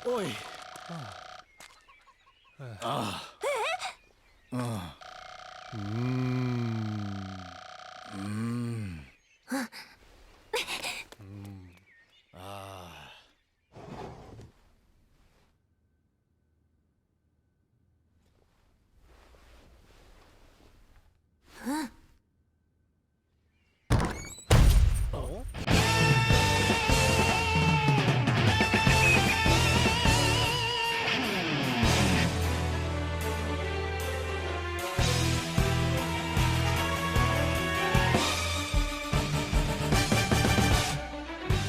Oi.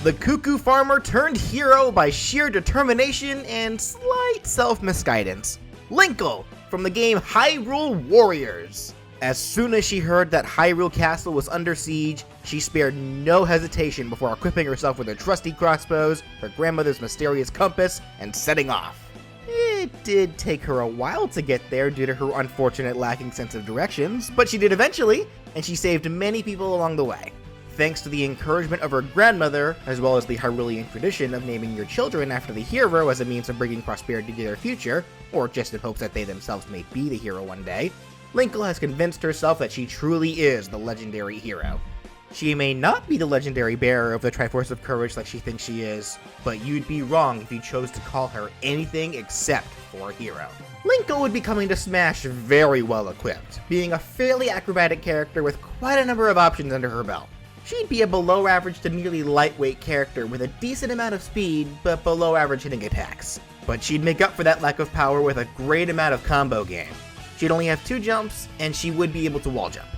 The cuckoo farmer turned hero by sheer determination and slight self-misguidance. Linkle, from the game Hyrule Warriors. As soon as she heard that Hyrule Castle was under siege, she spared no hesitation before equipping herself with her trusty crossbows, her grandmother's mysterious compass, and setting off. It did take her a while to get there due to her unfortunate lacking sense of directions, but she did eventually, and she saved many people along the way. Thanks to the encouragement of her grandmother, as well as the Hyrulean tradition of naming your children after the hero as a means of bringing prosperity to their future, or just in hopes that they themselves may be the hero one day, Linkle has convinced herself that she truly is the legendary hero. She may not be the legendary bearer of the Triforce of Courage like she thinks she is, but you'd be wrong if you chose to call her anything except for a hero. Linkle would be coming to Smash very well equipped, being a fairly acrobatic character with quite a number of options under her belt. She'd be a below average to nearly lightweight character with a decent amount of speed, but below average hitting attacks. But she'd make up for that lack of power with a great amount of combo game. She'd only have 2 jumps, and she would be able to wall jump.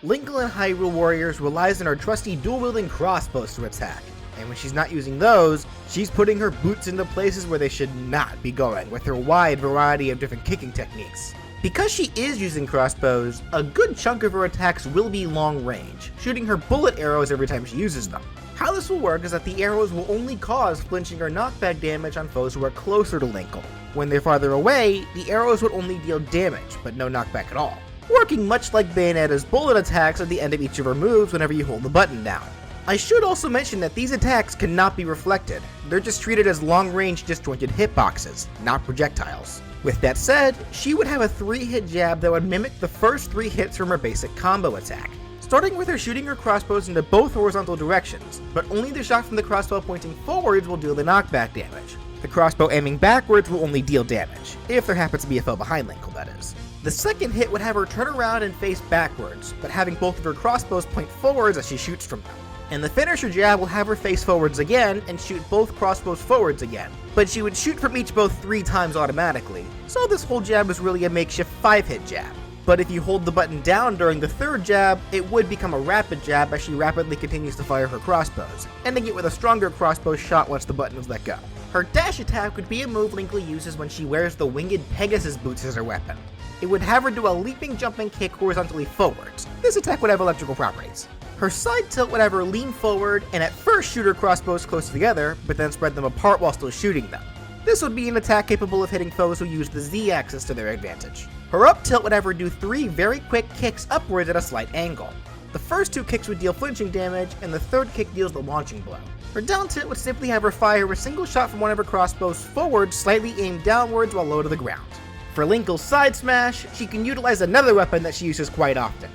Linkle in Hyrule Warriors relies on her trusty dual-wielding crossbows to attack, and when she's not using those, she's putting her boots into places where they should not be going with her wide variety of different kicking techniques. Because she is using crossbows, a good chunk of her attacks will be long range, shooting her bullet arrows every time she uses them. How this will work is that the arrows will only cause flinching or knockback damage on foes who are closer to Linkle. When they're farther away, the arrows would only deal damage, but no knockback at all, working much like Bayonetta's bullet attacks at the end of each of her moves whenever you hold the button down. I should also mention that these attacks cannot be reflected, they're just treated as long-range disjointed hitboxes, not projectiles. With that said, she would have a 3-hit jab that would mimic the first 3 hits from her basic combo attack, starting with her shooting her crossbows into both horizontal directions, but only the shot from the crossbow pointing forwards will deal the knockback damage. The crossbow aiming backwards will only deal damage, if there happens to be a foe behind Linkle, that is. The second hit would have her turn around and face backwards, but having both of her crossbows point forwards as she shoots from them. And the finisher jab will have her face forwards again and shoot both crossbows forwards again, but she would shoot from each bow 3 times automatically, so this whole jab is really a makeshift 5-hit jab. But if you hold the button down during the third jab, it would become a rapid jab as she rapidly continues to fire her crossbows, ending it with a stronger crossbow shot once the button is let go. Her dash attack would be a move Linkle uses when she wears the winged Pegasus boots as her weapon. It would have her do a leaping jumping kick horizontally forwards. This attack would have electrical properties. Her side tilt would have her lean forward and at first shoot her crossbows close together, but then spread them apart while still shooting them. This would be an attack capable of hitting foes who use the Z-axis to their advantage. Her up tilt would have her do 3 very quick kicks upwards at a slight angle. The first 2 kicks would deal flinching damage, and the third kick deals the launching blow. Her down tilt would simply have her fire a single shot from one of her crossbows forward, slightly aimed downwards while low to the ground. For Linkle's side smash, she can utilize another weapon that she uses quite often: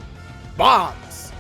bombs!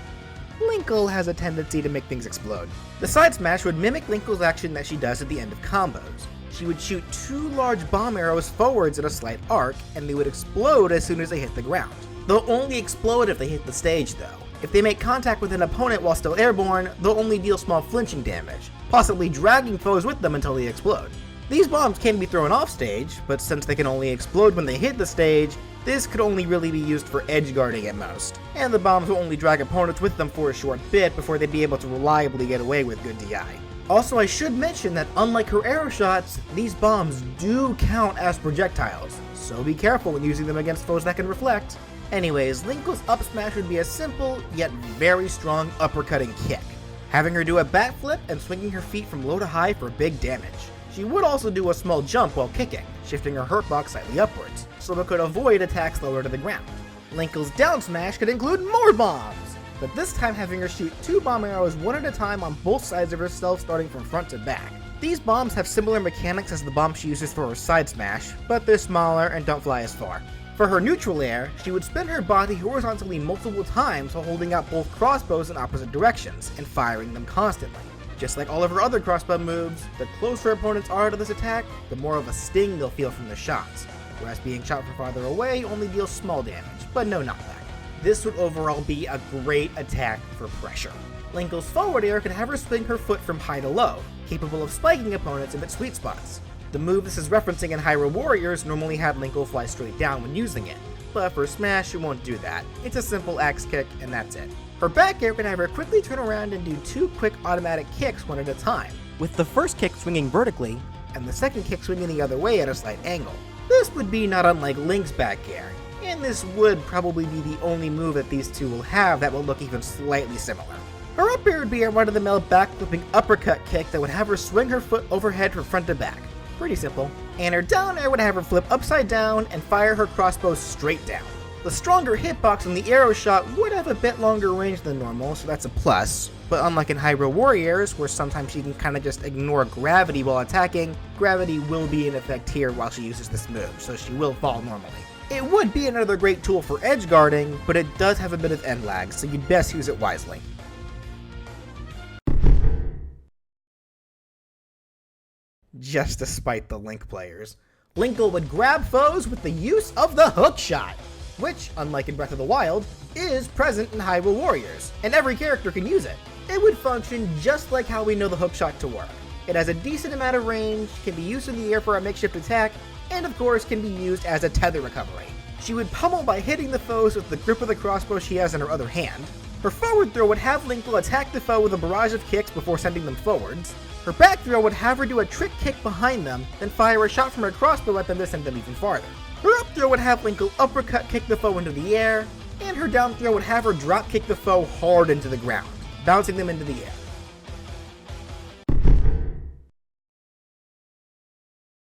Linkle has a tendency to make things explode. The side smash would mimic Linkle's action that she does at the end of combos. She would shoot 2 large bomb arrows forwards at a slight arc, and they would explode as soon as they hit the ground. They'll only explode if they hit the stage though. If they make contact with an opponent while still airborne, they'll only deal small flinching damage, possibly dragging foes with them until they explode. These bombs can be thrown off stage, but since they can only explode when they hit the stage, this could only really be used for edge guarding at most, and the bombs will only drag opponents with them for a short bit before they'd be able to reliably get away with good DI. Also, I should mention that unlike her arrow shots, these bombs do count as projectiles, so be careful when using them against foes that can reflect. Anyways, Linkle's up smash would be a simple, yet very strong uppercutting kick, having her do a backflip and swinging her feet from low to high for big damage. She would also do a small jump while kicking, shifting her hurt box slightly upwards, so it could avoid attacks lower to the ground. Linkle's down smash could include more bombs, but this time having her shoot 2 bomb arrows one at a time on both sides of herself starting from front to back. These bombs have similar mechanics as the bomb she uses for her side smash, but they're smaller and don't fly as far. For her neutral air, she would spin her body horizontally multiple times while holding out both crossbows in opposite directions and firing them constantly. Just like all of her other crossbow moves, the closer opponents are to this attack, the more of a sting they'll feel from the shots, whereas being shot from farther away only deals small damage, but no knockback. This would overall be a great attack for pressure. Linkle's forward air could have her swing her foot from high to low, capable of spiking opponents in its sweet spots. The move this is referencing in Hyrule Warriors normally had Linkle fly straight down when using it, but for Smash it won't do that. It's a simple axe kick and that's it. Her back air can have her quickly turn around and do 2 quick automatic kicks one at a time, with the first kick swinging vertically, and the second kick swinging the other way at a slight angle. This would be not unlike Link's back air, and this would probably be the only move that these two will have that will look even slightly similar. Her up air would be a run-of-the-mill back-flipping uppercut kick that would have her swing her foot overhead from front to back. Pretty simple. And her down air would have her flip upside down and fire her crossbow straight down. The stronger hitbox on the arrow shot would have a bit longer range than normal, so that's a plus. But unlike in Hyrule Warriors, where sometimes she can kinda just ignore gravity while attacking, gravity will be in effect here while she uses this move, so she will fall normally. It would be another great tool for edge guarding, but it does have a bit of end lag, so you'd best use it wisely. Just to spite the Link players, Linkle would grab foes with the use of the hook shot, which, unlike in Breath of the Wild, is present in Hyrule Warriors, and every character can use it. It would function just like how we know the hook shot to work. It has a decent amount of range, can be used in the air for a makeshift attack, and of course can be used as a tether recovery. She would pummel by hitting the foes with the grip of the crossbow she has in her other hand. Her forward throw would have Linkle attack the foe with a barrage of kicks before sending them forwards. Her back throw would have her do a trick kick behind them, then fire a shot from her crossbow at them to send them even farther. Her up throw would have Linkle uppercut kick the foe into the air, and her down throw would have her drop kick the foe hard into the ground, bouncing them into the air.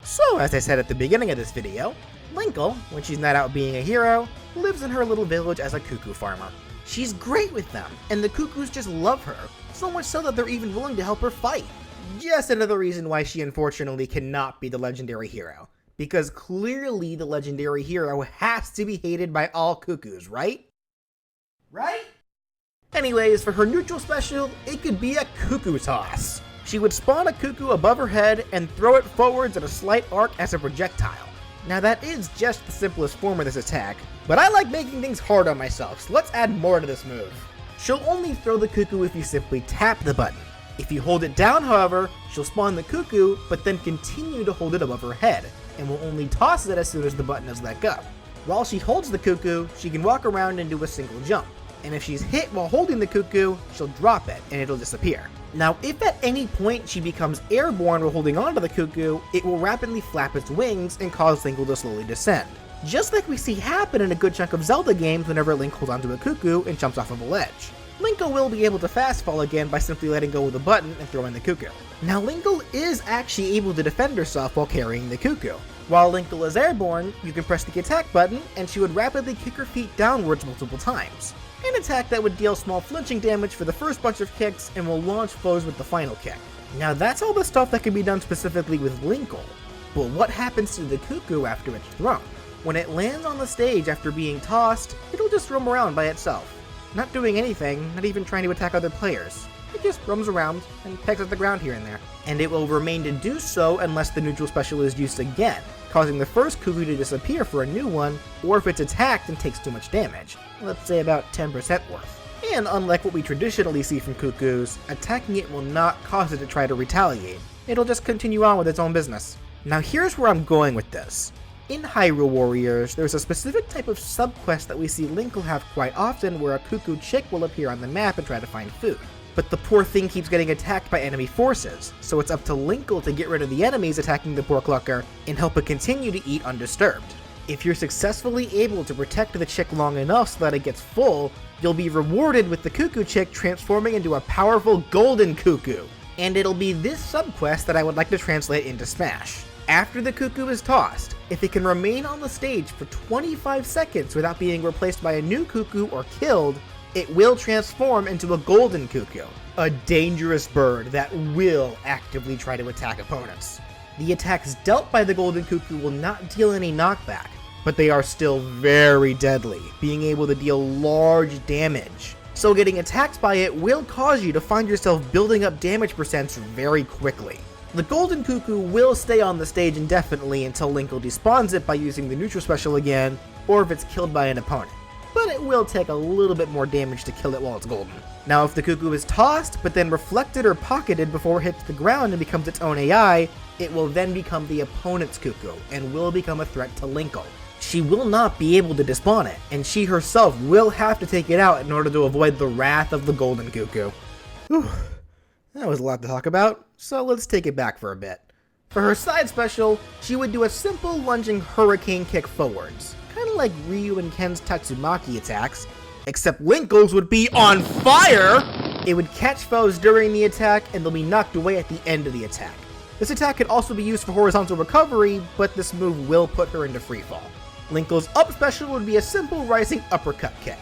So, as I said at the beginning of this video, Linkle, when she's not out being a hero, lives in her little village as a cuckoo farmer. She's great with them, and the cuckoos just love her, so much so that they're even willing to help her fight. Just another reason why she unfortunately cannot be the legendary hero, because clearly the legendary hero has to be hated by all cuckoos, right? Right? Anyways, for her neutral special, it could be a cuckoo toss. She would spawn a cuckoo above her head and throw it forwards at a slight arc as a projectile. Now that is just the simplest form of this attack, but I like making things hard on myself, so let's add more to this move. She'll only throw the cuckoo if you simply tap the button. If you hold it down, however, she'll spawn the cuckoo, but then continue to hold it above her head, and will only toss it as soon as the button is let go. While she holds the cuckoo, she can walk around and do a single jump, and if she's hit while holding the cuckoo, she'll drop it, and it'll disappear. Now, if at any point she becomes airborne while holding onto the cuckoo, it will rapidly flap its wings and cause Linkle to slowly descend. Just like we see happen in a good chunk of Zelda games whenever Link holds onto a cuckoo and jumps off of a ledge. Linkle will be able to fast fall again by simply letting go of the button and throwing the cuckoo. Now Linkle is actually able to defend herself while carrying the cuckoo. While Linkle is airborne, you can press the attack button and she would rapidly kick her feet downwards multiple times. An attack that would deal small flinching damage for the first bunch of kicks and will launch foes with the final kick. Now that's all the stuff that can be done specifically with Linkle, but what happens to the cuckoo after it's thrown? When it lands on the stage after being tossed, it'll just roam around by itself. Not doing anything, not even trying to attack other players. It just roams around and pecks at the ground here and there. And it will remain to do so unless the neutral special is used again, causing the first cuckoo to disappear for a new one, or if it's attacked and takes too much damage, let's say about 10% worth. And unlike what we traditionally see from cuckoos, attacking it will not cause it to try to retaliate. It'll just continue on with its own business. Now here's where I'm going with this. In Hyrule Warriors, there's a specific type of subquest that we see Linkle have quite often where a cuckoo chick will appear on the map and try to find food. But the poor thing keeps getting attacked by enemy forces, so it's up to Linkle to get rid of the enemies attacking the poor clucker and help it continue to eat undisturbed. If you're successfully able to protect the chick long enough so that it gets full, you'll be rewarded with the cuckoo chick transforming into a powerful golden cuckoo. And it'll be this subquest that I would like to translate into Smash. After the cuckoo is tossed, if it can remain on the stage for 25 seconds without being replaced by a new cuckoo or killed, it will transform into a golden cuckoo, a dangerous bird that will actively try to attack opponents. The attacks dealt by the golden cuckoo will not deal any knockback, but they are still very deadly, being able to deal large damage. So getting attacked by it will cause you to find yourself building up damage percents very quickly. The golden cuckoo will stay on the stage indefinitely until Linkle despawns it by using the neutral special again, or if it's killed by an opponent. But it will take a little bit more damage to kill it while it's golden. Now if the cuckoo is tossed, but then reflected or pocketed before it hits the ground and becomes its own AI, it will then become the opponent's cuckoo, and will become a threat to Linkle. She will not be able to despawn it, and she herself will have to take it out in order to avoid the wrath of the golden cuckoo. Whew, that was a lot to talk about, so let's take it back for a bit. For her side special, she would do a simple lunging hurricane kick forwards, kinda like Ryu and Ken's Tatsumaki attacks, except Linkle's would be on fire! It would catch foes during the attack, and they'll be knocked away at the end of the attack. This attack could also be used for horizontal recovery, but this move will put her into freefall. Linkle's up special would be a simple rising uppercut kick.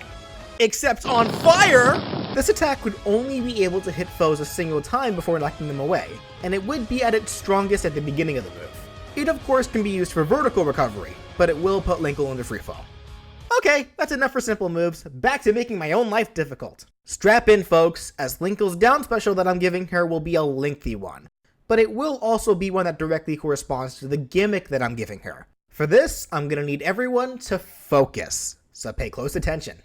Except on fire! This attack would only be able to hit foes a single time before knocking them away, and it would be at its strongest at the beginning of the move. It of course can be used for vertical recovery, but it will put Linkle into freefall. Okay, that's enough for simple moves, back to making my own life difficult. Strap in folks, as Linkle's down special that I'm giving her will be a lengthy one, but it will also be one that directly corresponds to the gimmick that I'm giving her. For this, I'm going to need everyone to focus, so pay close attention.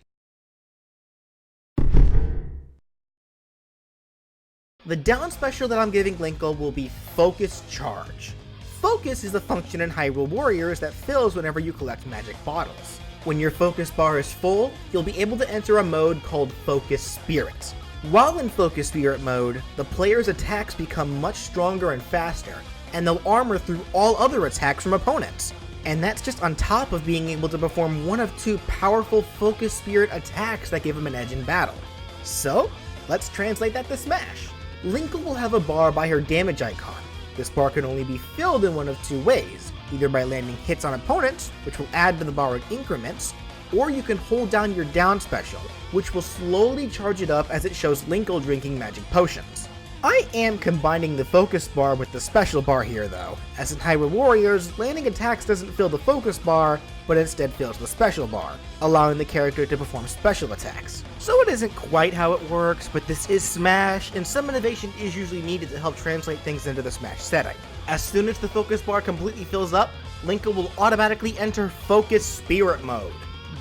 The down special that I'm giving Linkle will be Focus Charge. Focus is a function in Hyrule Warriors that fills whenever you collect magic bottles. When your focus bar is full, you'll be able to enter a mode called Focus Spirit. While in Focus Spirit mode, the player's attacks become much stronger and faster, and they'll armor through all other attacks from opponents. And that's just on top of being able to perform one of two powerful Focus Spirit attacks that give him an edge in battle. So, let's translate that to Smash. Linkle will have a bar by her damage icon. This bar can only be filled in one of two ways, either by landing hits on opponents, which will add to the bar in increments, or you can hold down your down special, which will slowly charge it up as it shows Linkle drinking magic potions. I am combining the focus bar with the special bar here though, as in Hyrule Warriors, landing attacks doesn't fill the focus bar, but instead fills the special bar, allowing the character to perform special attacks. So it isn't quite how it works, but this is Smash, and some innovation is usually needed to help translate things into the Smash setting. As soon as the focus bar completely fills up, Linkle will automatically enter Focus Spirit mode.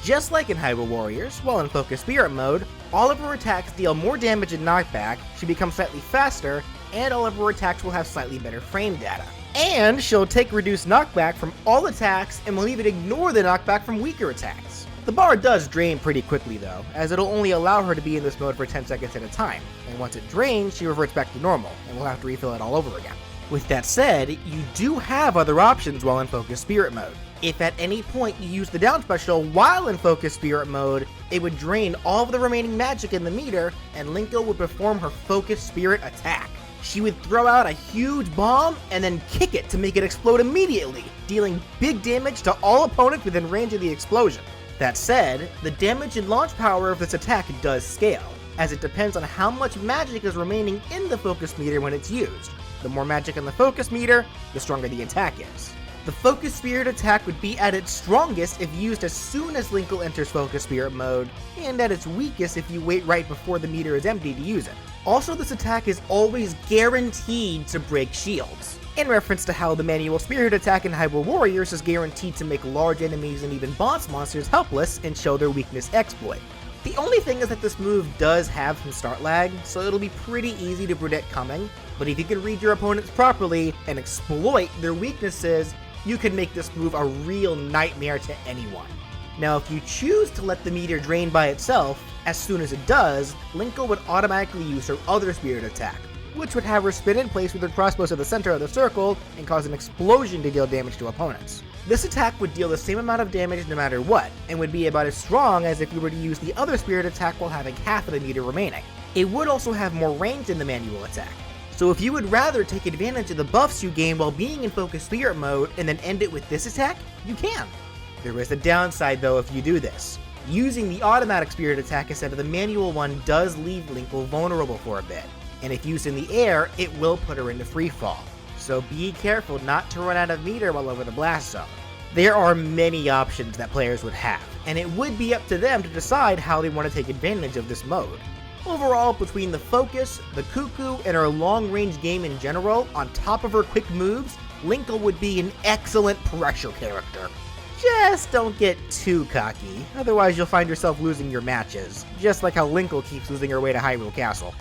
Just like in Hyrule Warriors, while in Focus Spirit mode, all of her attacks deal more damage and knockback, she becomes slightly faster, and all of her attacks will have slightly better frame data. And she'll take reduced knockback from all attacks and will even ignore the knockback from weaker attacks. The bar does drain pretty quickly though, as it'll only allow her to be in this mode for 10 seconds at a time, and once it drains, she reverts back to normal, and we'll have to refill it all over again. With that said, you do have other options while in Focus Spirit mode. If at any point you use the down special while in Focus Spirit mode, it would drain all of the remaining magic in the meter, and Linkle would perform her Focus Spirit attack. She would throw out a huge bomb and then kick it to make it explode immediately, dealing big damage to all opponents within range of the explosion. That said, the damage and launch power of this attack does scale, as it depends on how much magic is remaining in the focus meter when it's used. The more magic in the focus meter, the stronger the attack is. The Focus Spirit attack would be at its strongest if used as soon as Linkle enters Focus Spirit mode, and at its weakest if you wait right before the meter is empty to use it. Also, this attack is always guaranteed to break shields, in reference to how the manual Spirit attack in Hyrule Warriors is guaranteed to make large enemies and even boss monsters helpless and show their weakness exploit. The only thing is that this move does have some start lag, so it'll be pretty easy to predict coming, but if you can read your opponents properly and exploit their weaknesses, you can make this move a real nightmare to anyone. Now if you choose to let the meter drain by itself, as soon as it does, Linkle would automatically use her other Spirit attack, which would have her spin in place with her crossbow to the center of the circle and cause an explosion to deal damage to opponents. This attack would deal the same amount of damage no matter what, and would be about as strong as if you were to use the other Spirit attack while having half of the meter remaining. It would also have more range than the manual attack. So if you would rather take advantage of the buffs you gain while being in Focus Spirit mode and then end it with this attack, you can. There is a downside though if you do this. Using the automatic spirit attack instead of the manual one does leave Linkle vulnerable for a bit, and if used in the air, it will put her into free fall. So be careful not to run out of meter while over the blast zone. There are many options that players would have, and it would be up to them to decide how they want to take advantage of this mode. Overall, between the focus, the cuckoo, and her long-range game in general, on top of her quick moves, Linkle would be an excellent pressure character. Just don't get too cocky, otherwise you'll find yourself losing your matches, just like how Linkle keeps losing her way to Hyrule Castle.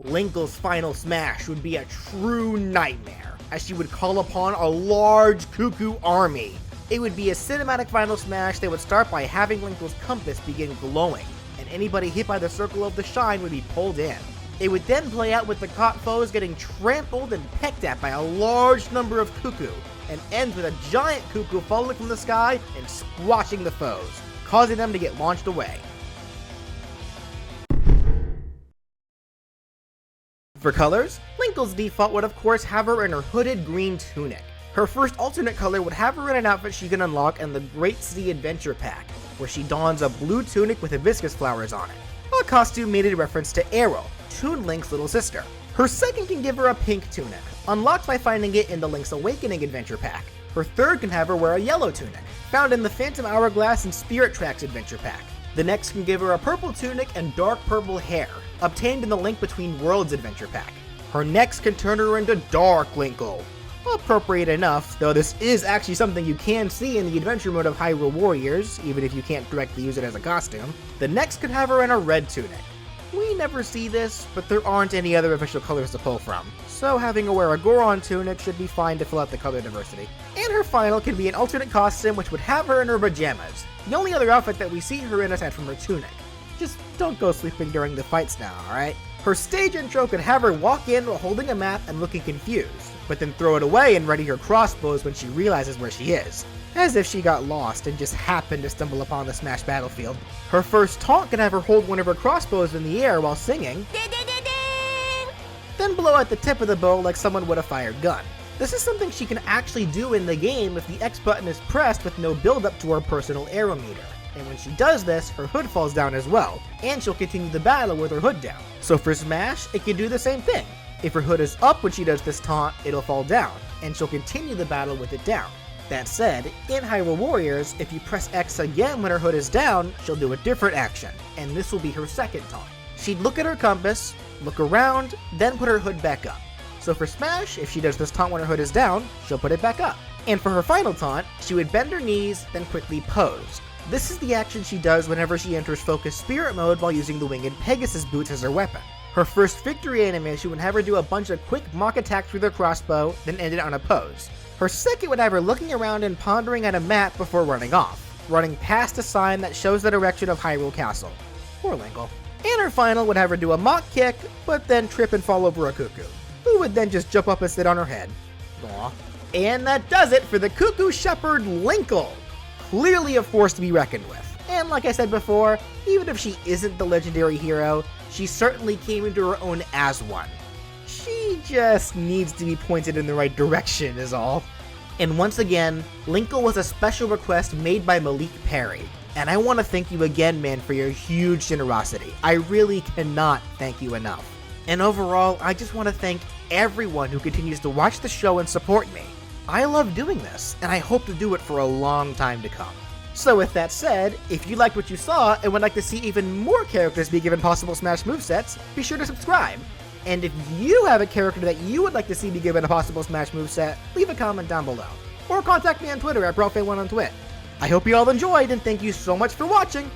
Linkle's final smash would be a true nightmare, as she would call upon a large cuckoo army. It would be a cinematic final smash that would start by having Linkle's compass begin glowing, and anybody hit by the circle of the shine would be pulled in. It would then play out with the caught foes getting trampled and pecked at by a large number of cuckoo, and ends with a giant cuckoo falling from the sky and squashing the foes, causing them to get launched away. For colors, Linkle's default would of course have her in her hooded green tunic. Her first alternate color would have her in an outfit she can unlock in the Great Sea Adventure Pack, where she dons a blue tunic with hibiscus flowers on it, a costume made in reference to Aero, Toon Link's little sister. Her second can give her a pink tunic, unlocked by finding it in the Link's Awakening Adventure Pack. Her third can have her wear a yellow tunic, found in the Phantom Hourglass and Spirit Tracks Adventure Pack. The next can give her a purple tunic and dark purple hair, obtained in the Link Between Worlds Adventure Pack. Her next can turn her into Dark Linkle. Appropriate enough, though this is actually something you can see in the adventure mode of Hyrule Warriors, even if you can't directly use it as a costume. The next could have her in a red tunic. We never see this, but there aren't any other official colors to pull from, so having her wear a Goron tunic should be fine to fill out the color diversity. And her final can be an alternate costume which would have her in her pajamas, the only other outfit that we see her in aside from her tunic. Just don't go sleeping during the fights now, alright? Her stage intro could have her walk in while holding a map and looking confused, but then throw it away and ready her crossbows when she realizes where she is, as if she got lost and just happened to stumble upon the Smash battlefield. Her first taunt can have her hold one of her crossbows in the air while singing, then blow out the tip of the bow like someone would a fired gun. This is something she can actually do in the game if the X button is pressed with no build-up to her personal arrow meter. And when she does this, her hood falls down as well, and she'll continue the battle with her hood down. So for Smash, it can do the same thing. If her hood is up when she does this taunt, it'll fall down, and she'll continue the battle with it down. That said, in Hyrule Warriors, if you press X again when her hood is down, she'll do a different action, and this will be her second taunt. She'd look at her compass, look around, then put her hood back up. So for Smash, if she does this taunt when her hood is down, she'll put it back up. And for her final taunt, she would bend her knees, then quickly pose. This is the action she does whenever she enters Focus Spirit mode while using the Winged Pegasus boots as her weapon. Her first victory animation would have her do a bunch of quick mock attacks with her crossbow, then end it on a pose. Her second would have her looking around and pondering at a map before running off, running past a sign that shows the direction of Hyrule Castle. Poor Linkle. And her final would have her do a mock kick, but then trip and fall over a cuckoo, who would then just jump up and sit on her head. Aww. And that does it for the Cuckoo Shepherd Linkle. Clearly a force to be reckoned with. And like I said before, even if she isn't the legendary hero, she certainly came into her own as one. She just needs to be pointed in the right direction is all. And once again, Linkle was a special request made by Malik Perry. And I want to thank you again, man, for your huge generosity. I really cannot thank you enough. And overall, I just want to thank everyone who continues to watch the show and support me. I love doing this, and I hope to do it for a long time to come. So with that said, if you liked what you saw and would like to see even more characters be given possible Smash movesets, be sure to subscribe. And if you have a character that you would like to see be given a possible Smash moveset, leave a comment down below. Or contact me on Twitter at BrawlFan1 on Twit. I hope you all enjoyed, and thank you so much for watching!